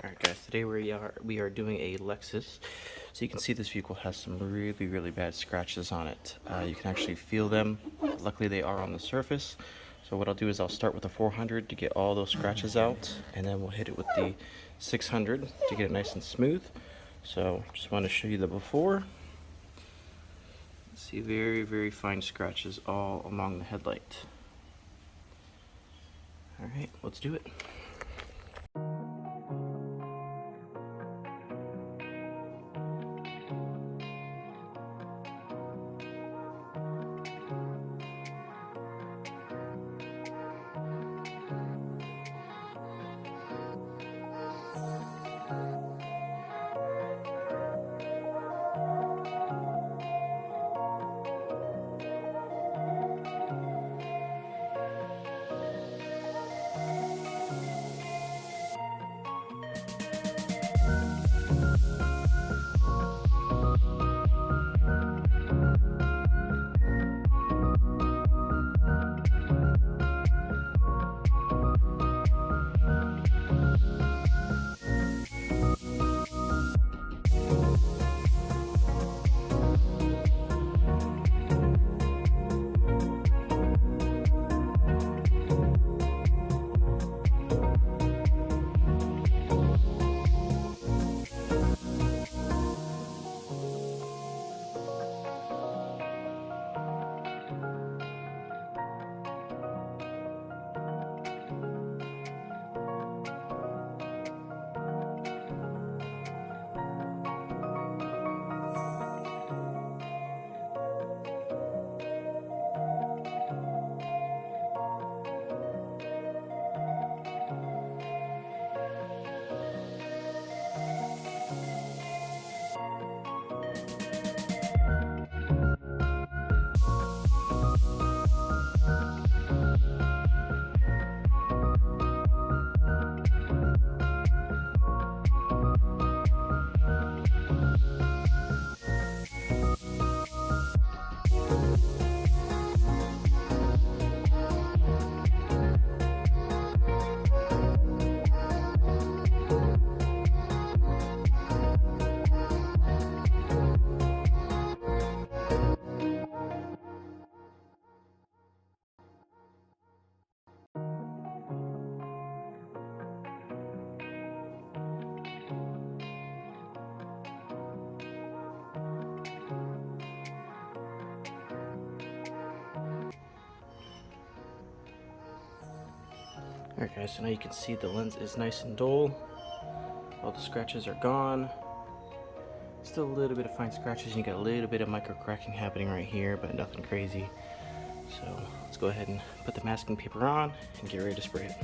Alright guys, today we are doing a Lexus. So you can see this vehicle has some really bad scratches on it. You can actually feel them. Luckily they are on the surface. So what I'll do is I'll start with the 400 to get all those scratches out, and then we'll hit it with the 600 to get it nice and smooth. So just want to show you the before. See very fine scratches all along the headlight. Alright, let's do it. Alright guys, so now you can see the lens is nice and dull. All the scratches are gone. Still a little bit of fine scratches. You got a little bit of micro cracking happening right here, but nothing crazy. So let's go ahead and put the masking paper on and get ready to spray it.